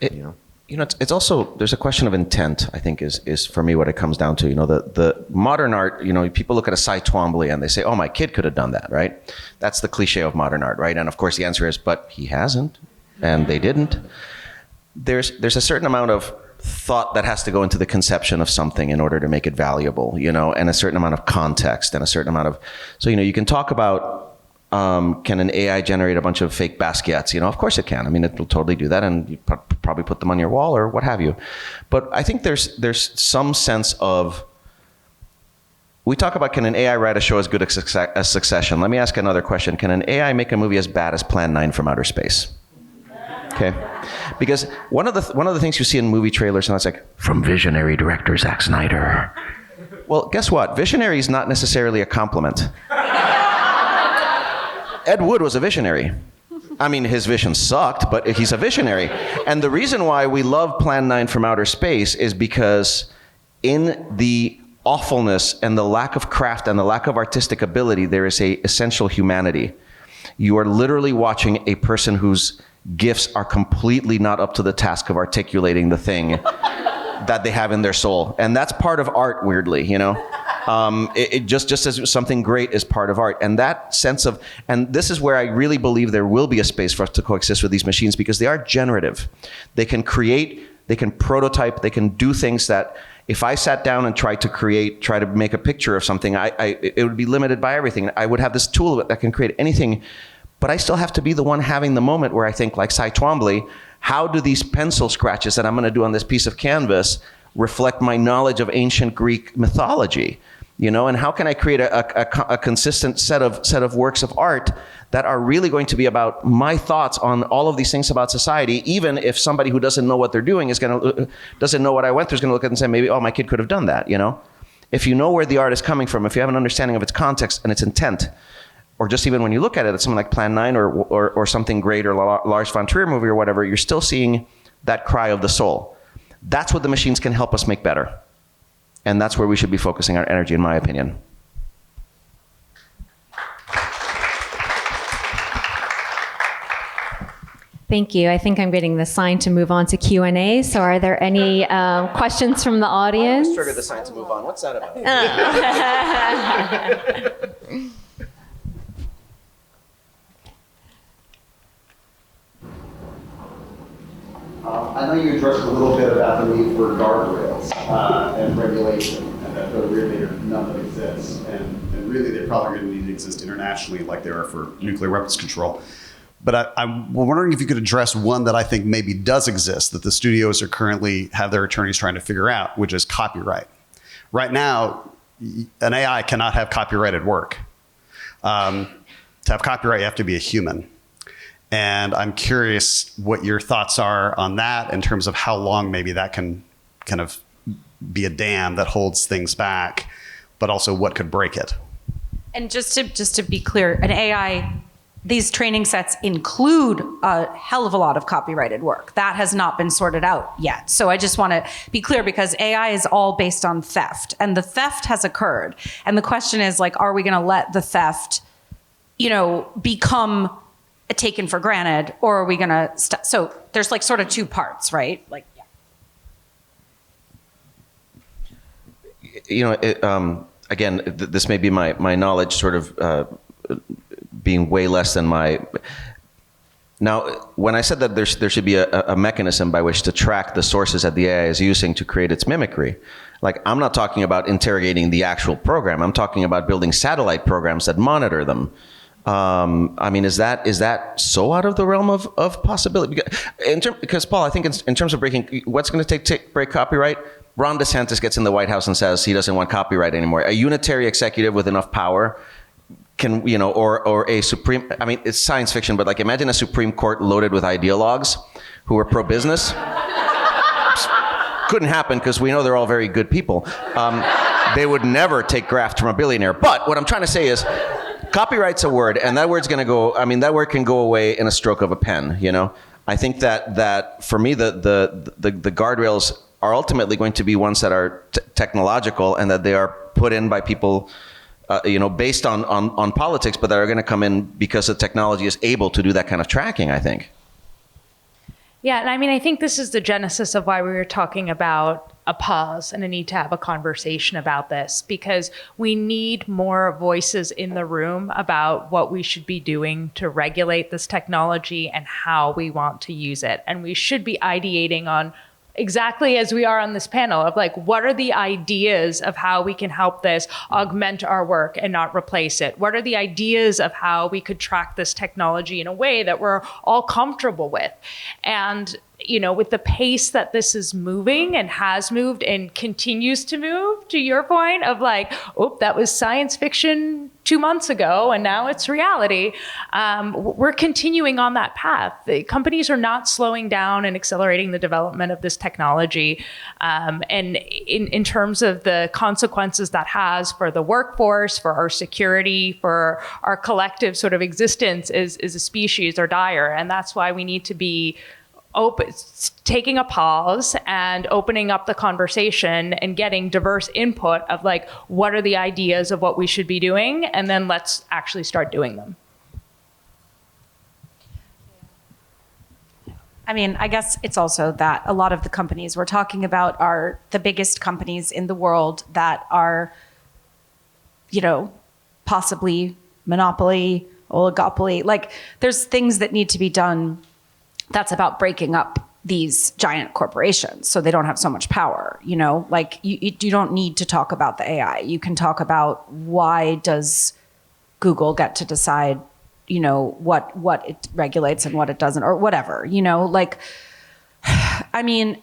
[SPEAKER 5] It's also, there's a question of intent, I think, is for me what it comes down to. The modern art, people look at a Cy Twombly and they say, oh, my kid could have done that, right? That's the cliche of modern art, right? And of course the answer is, but he hasn't, and they didn't. There's a certain amount of thought that has to go into the conception of something in order to make it valuable, and a certain amount of context and a certain amount of, so, you can talk about, can an AI generate a bunch of fake Basquiats? Of course it can. I mean, it will totally do that, and you probably put them on your wall or what have you. But I think there's some sense of, we talk about, can an AI write a show as good as Succession? Let me ask another question. Can an AI make a movie as bad as Plan 9 from Outer Space? Okay, because one of the things you see in movie trailers, and it's like, from visionary director Zack Snyder. Well, guess what? Visionary is not necessarily a compliment. Ed Wood was a visionary. I mean, his vision sucked, but he's a visionary. And the reason why we love Plan 9 from Outer Space is because in the awfulness and the lack of craft and the lack of artistic ability, there is a essential humanity. You are literally watching a person whose gifts are completely not up to the task of articulating the thing that they have in their soul. And that's part of art, weirdly, It just as something great is part of art. And that sense of, and this is where I really believe there will be a space for us to coexist with these machines, because they are generative. They can create, they can prototype, they can do things that if I sat down and tried to make a picture of something, it would be limited by everything. I would have this tool that can create anything, but I still have to be the one having the moment where I think, like Cy Twombly, how do these pencil scratches that I'm going to do on this piece of canvas reflect my knowledge of ancient Greek mythology? And how can I create a consistent set of works of art that are really going to be about my thoughts on all of these things about society, even if somebody who doesn't know what they're doing doesn't know what I went through, is going to look at it and say, maybe, oh, my kid could have done that, If you know where the art is coming from, if you have an understanding of its context and its intent, or just even when you look at it, it's something like Plan 9 or something great, or Lars von Trier movie or whatever, you're still seeing that cry of the soul. That's what the machines can help us make better. And that's where we should be focusing our energy, in my opinion.
[SPEAKER 1] Thank you. I think I'm getting the sign to move on to Q&A. So are there any questions from the audience?
[SPEAKER 5] I always trigger the sign to move on. What's that about?
[SPEAKER 6] I know you addressed a little bit about the need for guardrails and regulation, and that really none of them exists. And really, they're probably going to need to exist internationally, like they are for nuclear weapons control. But I'm wondering if you could address one that I think maybe does exist, that the studios are currently have their attorneys trying to figure out, which is copyright. Right now, an AI cannot have copyrighted work. To have copyright, you have to be a human. And I'm curious what your thoughts are on that in terms of how long maybe that can kind of be a dam that holds things back, but also what could break it.
[SPEAKER 4] And just to be clear, an AI these training sets include a hell of a lot of copyrighted work. That has not been sorted out yet. So I just want to be clear, because AI is all based on theft, and the theft has occurred. And the question is, like, are we going to let the theft, become taken for granted, or are we going to so there's like sort of two parts, right? Like,
[SPEAKER 5] again, this may be my knowledge sort of being way less than my. Now, when I said that there should be a mechanism by which to track the sources that the AI is using to create its mimicry, like, I'm not talking about interrogating the actual program. I'm talking about building satellite programs that monitor them. I mean, is that so out of the realm of possibility? Because Paul, I think in terms of breaking, what's going to break copyright? Ron DeSantis gets in the White House and says he doesn't want copyright anymore. A unitary executive with enough power can, or a Supreme, I mean, it's science fiction, but like, imagine a Supreme Court loaded with ideologues who are pro-business. Couldn't happen, because we know they're all very good people. They would never take graft from a billionaire. But what I'm trying to say is, copyright's a word, and that word's going to go, I mean, that word can go away in a stroke of a pen, I think that for me, the guardrails are ultimately going to be ones that are technological, and that they are put in by people, based on politics, but that are going to come in because the technology is able to do that kind of tracking, I think.
[SPEAKER 2] Yeah, and I mean, I think this is the genesis of why we were talking about a pause and a need to have a conversation about this, because we need more voices in the room about what we should be doing to regulate this technology and how we want to use it. And we should be ideating on, exactly as we are on this panel, of like, what are the ideas of how we can help this augment our work and not replace it? What are the ideas of how we could track this technology in a way that we're all comfortable with? And with the pace that this is moving and has moved and continues to move, to your point of like, oh, that was science fiction 2 months ago and now it's reality. We're continuing on that path. The companies are not slowing down and accelerating the development of this technology. And in terms of the consequences that has for the workforce, for our security, for our collective sort of existence as a species, are dire. And that's why we need to be taking a pause and opening up the conversation and getting diverse input of like, what are the ideas of what we should be doing? And then let's actually start doing them.
[SPEAKER 4] I mean, I guess it's also that a lot of the companies we're talking about are the biggest companies in the world that are, possibly monopoly, oligopoly. Like, there's things that need to be done that's about breaking up these giant corporations so they don't have so much power. Like, you don't need to talk about the AI. You can talk about, why does Google get to decide, what it regulates and what it doesn't, or whatever, like, I mean,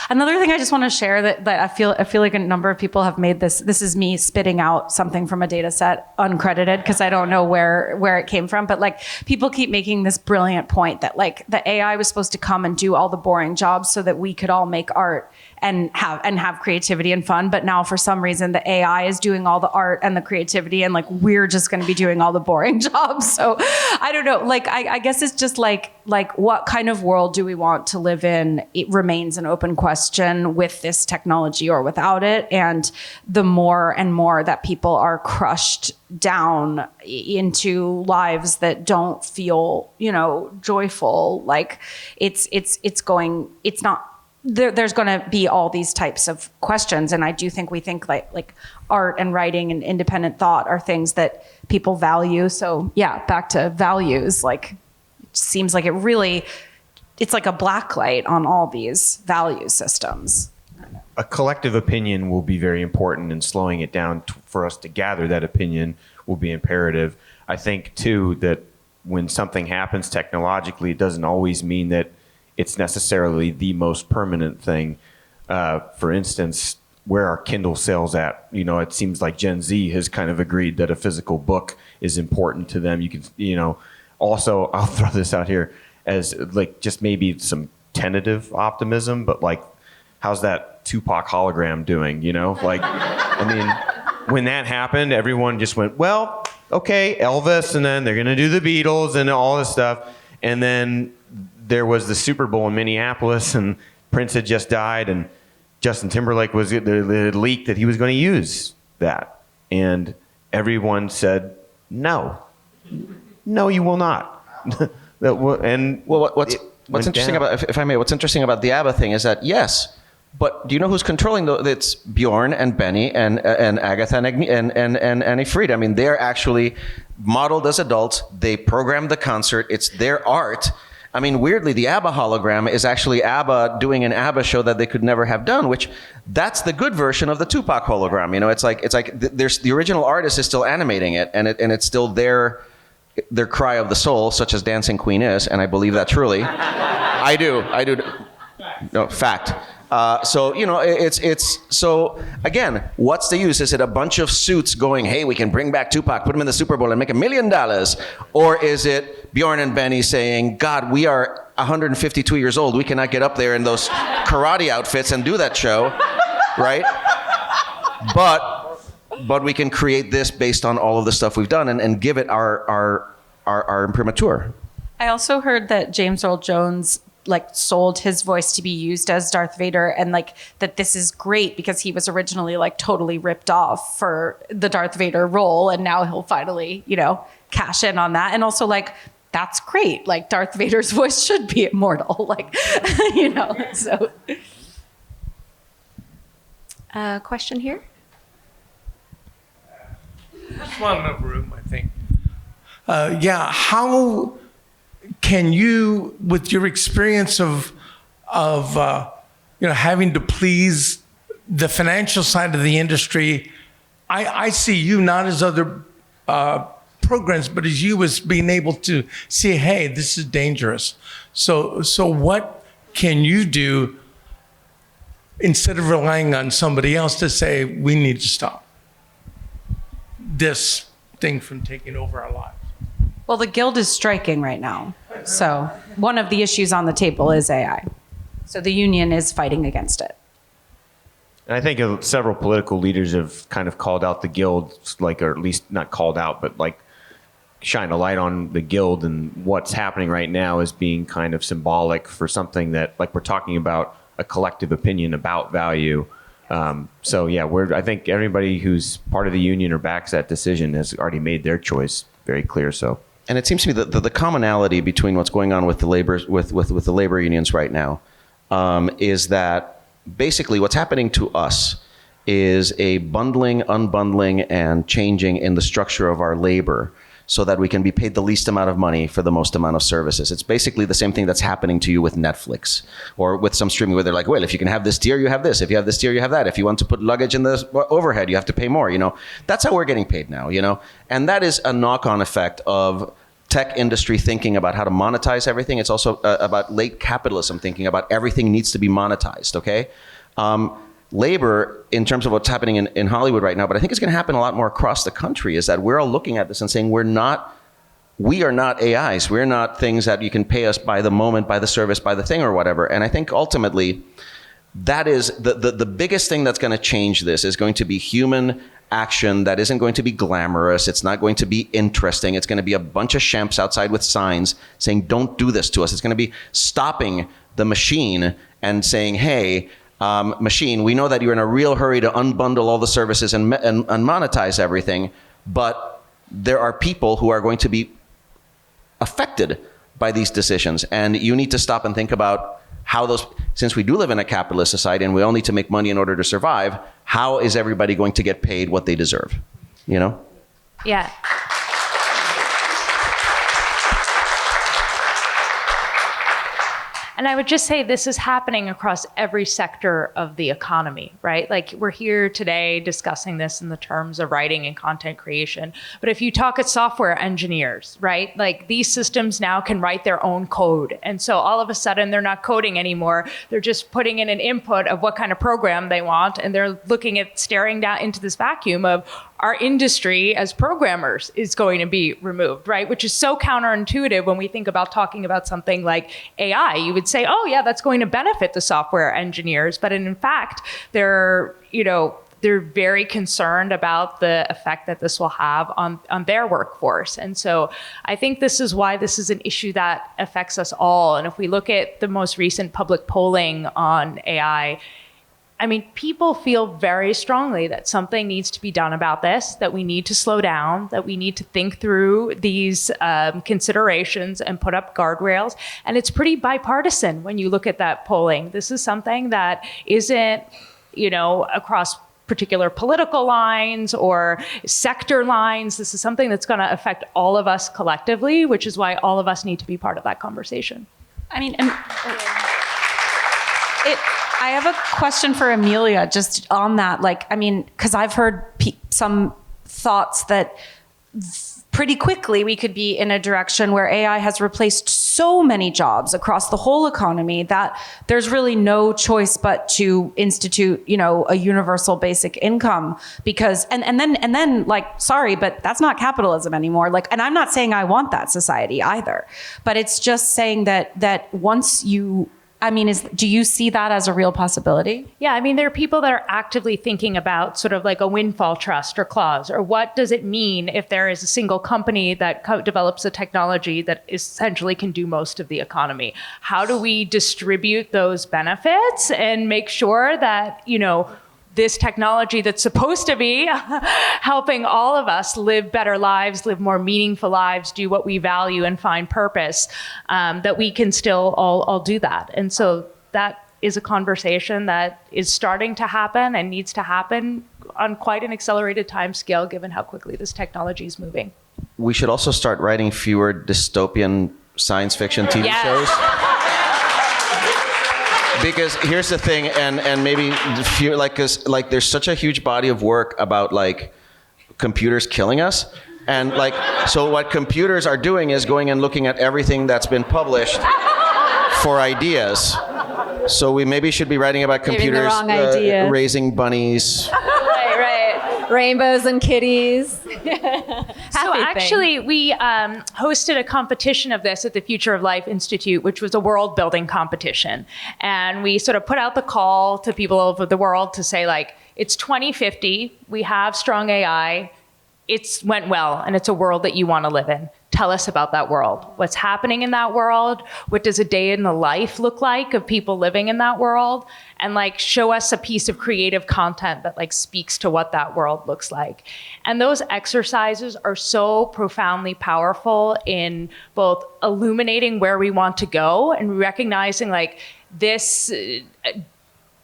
[SPEAKER 4] another thing I just want to share that I feel like a number of people have made this is me spitting out something from a data set uncredited, because I don't know where it came from, but like, people keep making this brilliant point that like the AI was supposed to come and do all the boring jobs so that we could all make art and have creativity and fun. But now for some reason the AI is doing all the art and the creativity, and like, we're just going to be doing all the boring jobs. So I don't know, like, I guess it's just like what kind of world do we want to live in? It remains an open question with this technology or without it. And the more and more that people are crushed down into lives that don't feel, joyful, like it's not, there's going to be all these types of questions. And I do think we think like art and writing and independent thought are things that people value. So yeah, back to values, like, it seems like it's like a blacklight on all these value systems.
[SPEAKER 3] A collective opinion will be very important, and slowing it down for us to gather that opinion will be imperative. I think too that when something happens technologically, it doesn't always mean that it's necessarily the most permanent thing. For instance, where are Kindle sales at? It seems like Gen Z has kind of agreed that a physical book is important to them. You can, also, I'll throw this out here as like just maybe some tentative optimism, but like, how's that Tupac hologram doing? Like, I mean, when that happened, everyone just went, well, okay, Elvis, and then they're going to do the Beatles and all this stuff. And then there was the Super Bowl in Minneapolis, and Prince had just died, and Justin Timberlake was the leak that he was going to use that. And everyone said, no, you will not. And
[SPEAKER 5] what's interesting about, if I may, what's interesting about the ABBA thing is that, yes, but do you know who's controlling it's Bjorn and Benny and Agatha and Annie Fried. I mean, they're actually modeled as adults. They programmed the concert. It's their art. I mean, weirdly, the ABBA hologram is actually ABBA doing an ABBA show that they could never have done, which that's the good version of the Tupac hologram. You know, it's like there's the original artist is still animating it, and it's still their cry of the soul, such as Dancing Queen is, and I believe that truly. I do. No, fact. So, you know, it's so again, what's the use? Is it a bunch of suits going, hey, we can bring back Tupac, put him in the Super Bowl and make $1 million? Or is it Bjorn and Benny saying, God, we are 152 years old. We cannot get up there in those karate outfits and do that show, right? But we can create this based on all of the stuff we've done and give it our imprimatur.
[SPEAKER 4] I also heard that James Earl Jones sold his voice to be used as Darth Vader, and that this is great because he was originally totally ripped off for the Darth Vader role, and now he'll finally, cash in on that. And also that's great. Darth Vader's voice should be immortal. So.
[SPEAKER 1] Question here?
[SPEAKER 7] Small enough room, I think. How can you, with your experience of having to please the financial side of the industry, I see you not as other programs, but as you as being able to see, hey, this is dangerous. So what can you do instead of relying on somebody else to say, we need to stop this thing from taking over our lives?
[SPEAKER 4] Well, the Guild is striking right now. So one of the issues on the table is AI. So the union is fighting against it.
[SPEAKER 3] And I think several political leaders have kind of called out the Guild, or at least not called out, but shine a light on the Guild and what's happening right now as being kind of symbolic for something that, we're talking about a collective opinion about value. So yeah, I think everybody who's part of the union or backs that decision has already made their choice very clear. So.
[SPEAKER 5] And it seems to me that the commonality between what's going on with the labor unions right now is that basically what's happening to us is a bundling, unbundling, and changing in the structure of our labor so that we can be paid the least amount of money for the most amount of services. It's basically the same thing that's happening to you with Netflix or with some streaming where they're like, well, if you can have this tier, you have this. If you have this tier, you have that. If you want to put luggage in the overhead, you have to pay more. That's how we're getting paid now, And that is a knock-on effect of tech industry thinking about how to monetize everything. It's also about late capitalism thinking about everything needs to be monetized, okay? Labor, in terms of what's happening in Hollywood right now, but I think it's going to happen a lot more across the country, is that we're all looking at this and saying we are not AIs. We're not things that you can pay us by the moment, by the service, by the thing or whatever. And I think ultimately that is the biggest thing that's going to change this is going to be human action that isn't going to be glamorous. It's not going to be interesting. It's going to be a bunch of champs outside with signs saying, don't do this to us. It's going to be stopping the machine and saying, hey, machine, we know that you're in a real hurry to unbundle all the services and monetize everything, but there are people who are going to be affected by these decisions. And you need to stop and think about how since we do live in a capitalist society and we all need to make money in order to survive, how is everybody going to get paid what they deserve?
[SPEAKER 2] Yeah. And I would just say this is happening across every sector of the economy, right? We're here today discussing this in the terms of writing and content creation. But if you talk at software engineers, right? These systems now can write their own code. And so all of a sudden they're not coding anymore. They're just putting in an input of what kind of program they want. And they're looking at staring down into this vacuum of our industry as programmers is going to be removed, right? Which is so counterintuitive when we think about talking about something like AI. You would say, oh yeah, that's going to benefit the software engineers. But in fact, they're, they're very concerned about the effect that this will have on their workforce. And so I think this is why this is an issue that affects us all. And if we look at the most recent public polling on AI, I mean, people feel very strongly that something needs to be done about this, that we need to slow down, that we need to think through these considerations and put up guardrails. And it's pretty bipartisan when you look at that polling. This is something that isn't, across particular political lines or sector lines. This is something that's going to affect all of us collectively, which is why all of us need to be part of that conversation.
[SPEAKER 4] I mean, I have a question for Emilia just on that. Because I've heard some thoughts that pretty quickly we could be in a direction where AI has replaced so many jobs across the whole economy that there's really no choice but to institute, a universal basic income because, and then sorry, but that's not capitalism anymore. And I'm not saying I want that society either, but it's just saying that once you, do you see that as a real possibility?
[SPEAKER 2] Yeah, I mean, there are people that are actively thinking about sort of like a windfall trust or clause, or what does it mean if there is a single company that develops a technology that essentially can do most of the economy? How do we distribute those benefits and make sure that, this technology that's supposed to be helping all of us live better lives, live more meaningful lives, do what we value and find purpose, that we can still all do that. And so that is a conversation that is starting to happen and needs to happen on quite an accelerated time scale, given how quickly this technology is moving.
[SPEAKER 5] We should also start writing fewer dystopian science fiction TV shows. Because here's the thing, and maybe few, cause there's such a huge body of work about computers killing us, and so what computers are doing is going and looking at everything that's been published for ideas. So we maybe should be writing about computers raising bunnies.
[SPEAKER 1] Right. Rainbows and kitties.
[SPEAKER 2] So actually, we hosted a competition of this at the Future of Life Institute, which was a world building competition. And we sort of put out the call to people over the world to say, it's 2050, we have strong AI, it's went well, and it's a world that you want to live in. Tell us about that world. What's happening in that world? What does a day in the life look like of people living in that world? And show us a piece of creative content that speaks to what that world looks like. And those exercises are so profoundly powerful in both illuminating where we want to go and recognizing this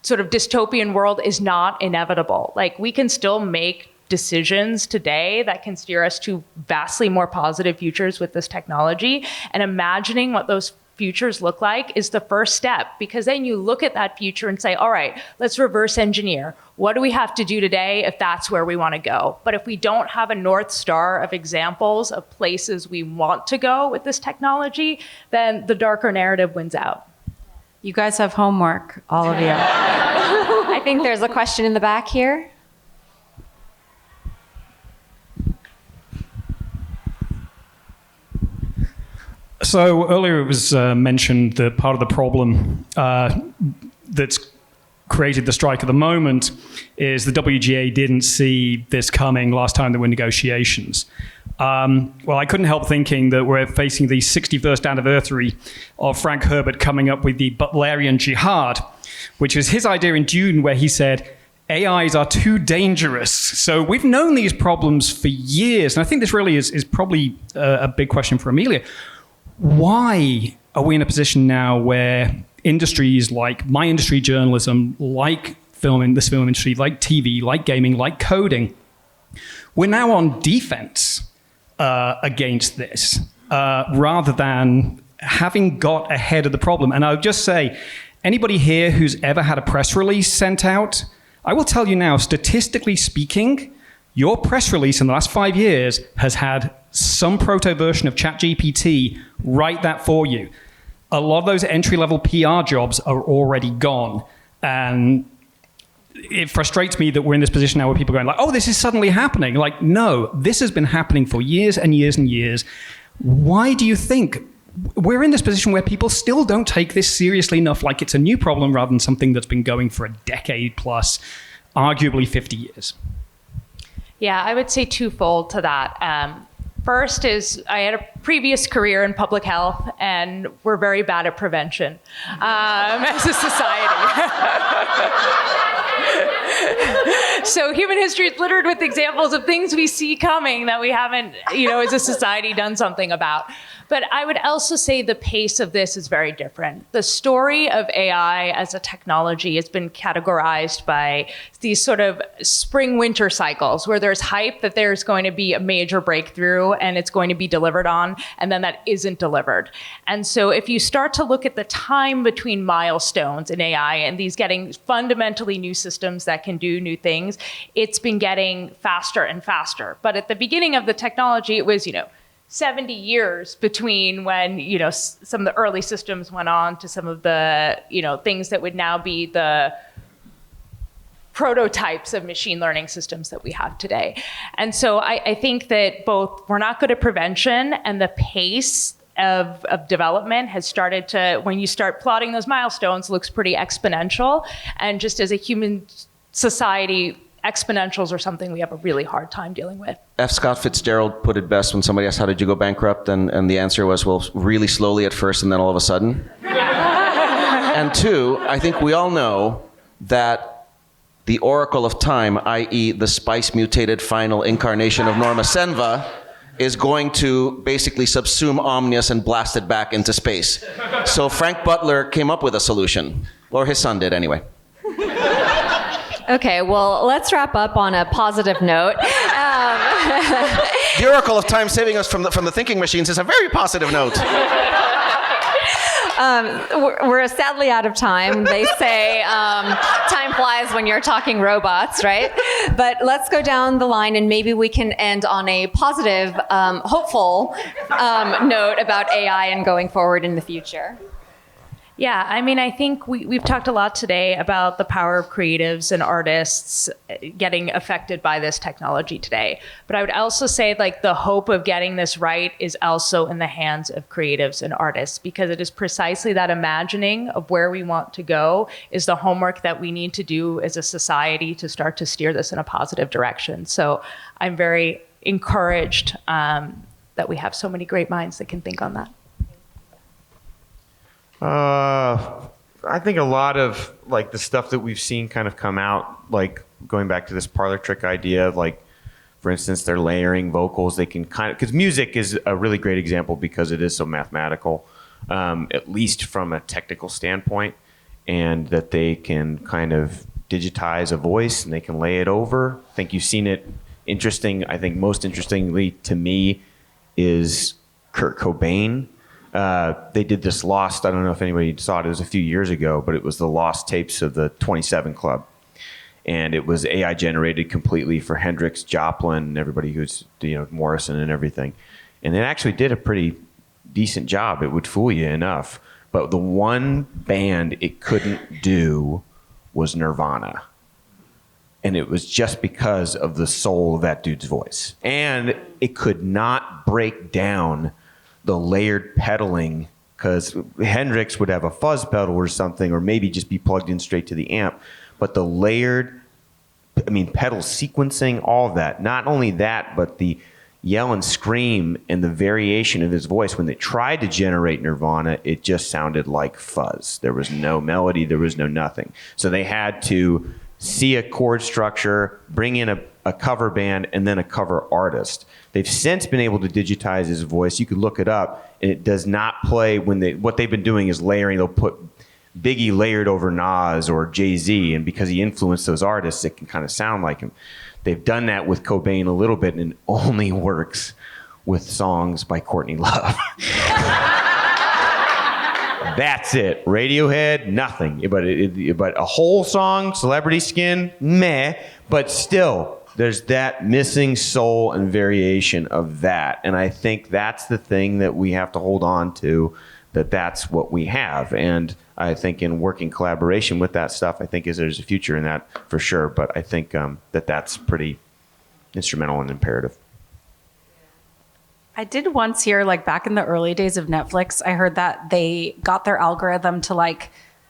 [SPEAKER 2] sort of dystopian world is not inevitable. We can still make decisions today that can steer us to vastly more positive futures with this technology. And imagining what those futures look like is the first step, because then you look at that future and say, all right, let's reverse engineer. What do we have to do today if that's where we want to go? But if we don't have a North Star of examples of places we want to go with this technology, then the darker narrative wins out.
[SPEAKER 4] You guys have homework, all of you.
[SPEAKER 1] I think there's a question in the back here.
[SPEAKER 8] So earlier it was mentioned that part of the problem that's created the strike at the moment is the WGA didn't see this coming last time there were negotiations. Well, I couldn't help thinking that we're facing the 61st anniversary of Frank Herbert coming up with the Butlerian Jihad, which was his idea in June, where he said, AIs are too dangerous. So we've known these problems for years. And I think this really is probably a big question for Emilia. Why are we in a position now where industries like my industry, journalism, like this film industry, like TV, like gaming, like coding, we're now on defense against this rather than having got ahead of the problem? And I would just say, anybody here who's ever had a press release sent out, I will tell you now, statistically speaking, your press release in the last 5 years has had some proto version of ChatGPT write that for you. A lot of those entry-level PR jobs are already gone. And it frustrates me that we're in this position now where people are going oh, this is suddenly happening. No, this has been happening for years and years and years. Why do you think we're in this position where people still don't take this seriously enough, like it's a new problem rather than something that's been going for a decade plus? arguably 50 years?
[SPEAKER 2] Yeah, I would say twofold to that. First is I had a previous career in public health, and we're very bad at prevention as a society. So human history is littered with examples of things we see coming that we haven't, as a society done something about. But I would also say the pace of this is very different. The story of AI as a technology has been categorized by these sort of spring-winter cycles where there's hype that there's going to be a major breakthrough and it's going to be delivered on, and then that isn't delivered. And so if you start to look at the time between milestones in AI and these getting fundamentally new systems that can do new things, it's been getting faster and faster. But at the beginning of the technology, it was, 70 years between when, some of the early systems went on to some of the, things that would now be the prototypes of machine learning systems that we have today. And so I think that both we're not good at prevention, and the pace of development has started to, when you start plotting those milestones, looks pretty exponential. And just as a human society, exponentials are something we have a really hard time dealing with.
[SPEAKER 5] F. Scott Fitzgerald put it best when somebody asked, how did you go bankrupt? And the answer was, well, really slowly at first and then all of a sudden. And two, I think we all know that the oracle of time, i.e. the spice-mutated final incarnation of Norma Senva, is going to basically subsume Omnius and blast it back into space. So Frank Butler came up with a solution, or his son did anyway.
[SPEAKER 1] Okay, well, let's wrap up on a positive note.
[SPEAKER 5] The oracle of time saving us from the thinking machines is a very positive note.
[SPEAKER 1] We're sadly out of time. They say time flies when you're talking robots, right? But let's go down the line and maybe we can end on a positive, hopeful note about AI and going forward in the future.
[SPEAKER 2] Yeah, I think we've talked a lot today about the power of creatives and artists getting affected by this technology today. But I would also say the hope of getting this right is also in the hands of creatives and artists, because it is precisely that imagining of where we want to go is the homework that we need to do as a society to start to steer this in a positive direction. So I'm very encouraged that we have so many great minds that can think on that.
[SPEAKER 3] I think a lot of the stuff that we've seen kind of come out, going back to this parlor trick idea, for instance, they're layering vocals. They can because music is a really great example because it is so mathematical, at least from a technical standpoint, and that they can kind of digitize a voice and they can lay it over. I think you've seen it. Interesting. I think most interestingly to me is Kurt Cobain. They did this Lost, I don't know if anybody saw it, it was a few years ago, but it was the Lost tapes of the 27 Club. And it was AI generated completely for Hendrix, Joplin, and everybody who's, Morrison and everything. And it actually did a pretty decent job. It would fool you enough. But the one band it couldn't do was Nirvana. And it was just because of the soul of that dude's voice. And it could not break down the layered pedaling, because Hendrix would have a fuzz pedal or something, or maybe just be plugged in straight to the amp. But the layered, pedal sequencing, all of that. Not only that, but the yell and scream and the variation of his voice. When they tried to generate Nirvana, it just sounded like fuzz. There was no melody, there was no nothing. So they had to see a chord structure, bring in a cover band, and then a cover artist. They've since been able to digitize his voice. You could look it up, and it does not play what they've been doing is layering. They'll put Biggie layered over Nas or Jay-Z, and because he influenced those artists, it can kind of sound like him. They've done that with Cobain a little bit, and it only works with songs by Courtney Love. That's it. Radiohead, nothing. But a whole song, Celebrity Skin, meh. But still, there's that missing soul and variation of that. And I think that's the thing that we have to hold on to, that's what we have. And I think in working collaboration with that stuff, I think there's a future in that for sure. But I think that's pretty instrumental and imperative.
[SPEAKER 4] I did once hear, back in the early days of Netflix, I heard that they got their algorithm to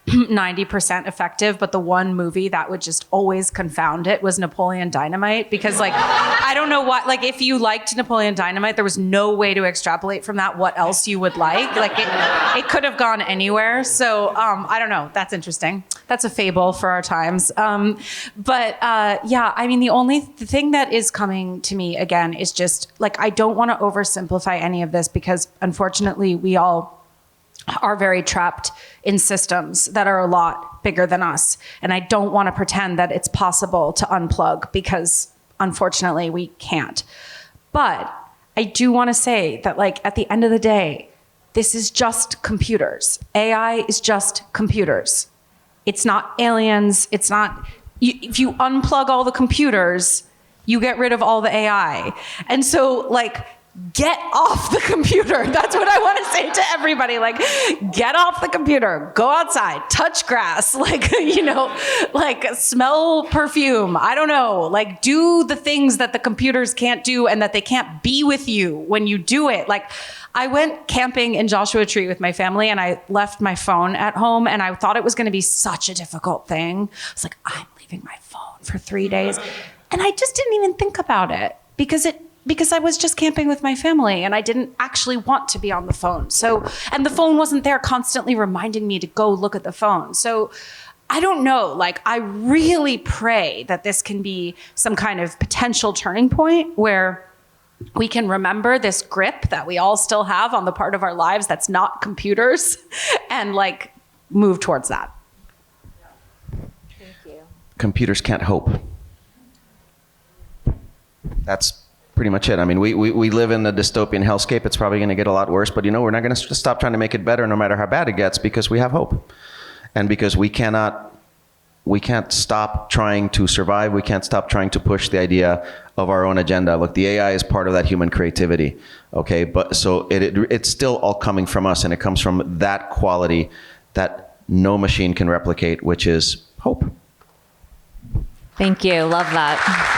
[SPEAKER 4] 90% effective, but the one movie that would just always confound it was Napoleon Dynamite, because like, I don't know what, like if you liked Napoleon Dynamite, there was no way to extrapolate from that what else you would like. Like it could have gone anywhere. So I don't know, that's interesting. That's a fable for our times. Yeah, I mean, the thing that is coming to me again is just like, I don't want to oversimplify any of this, because unfortunately we all are very trapped in systems that are a lot bigger than us. And I don't want to pretend that it's possible to unplug, because unfortunately we can't. But I do want to say that, like, at the end of the day, this is just computers. AI is just computers. It's not aliens. It's not, if you unplug all the computers, you get rid of all the AI. And so, like, get off the computer. That's what I want to say to everybody. Like, get off the computer, go outside, touch grass, like, you know, like smell perfume. I don't know, like do the things that the computers can't do and that they can't be with you when you do it. Like, I went camping in Joshua Tree with my family and I left my phone at home, and I thought it was going to be such a difficult thing. I was like, I'm leaving my phone for 3 days. And I just didn't even think about it because I was just camping with my family and I didn't actually want to be on the phone. So, and the phone wasn't there constantly reminding me to go look at the phone. So I don't know, like, I really pray that this can be some kind of potential turning point where we can remember this grip that we all still have on the part of our lives that's not computers, and like move towards that.
[SPEAKER 1] Thank you.
[SPEAKER 5] Computers can't hope. That's pretty much it. I mean, we live in a dystopian hellscape. It's probably going to get a lot worse, but you know, we're not going to stop trying to make it better no matter how bad it gets, because we have hope. And because we can't stop trying to survive. We can't stop trying to push the idea of our own agenda. Look, the AI is part of that human creativity. Okay. But so it's still all coming from us, and it comes from that quality that no machine can replicate, which is hope.
[SPEAKER 1] Thank you. Love that.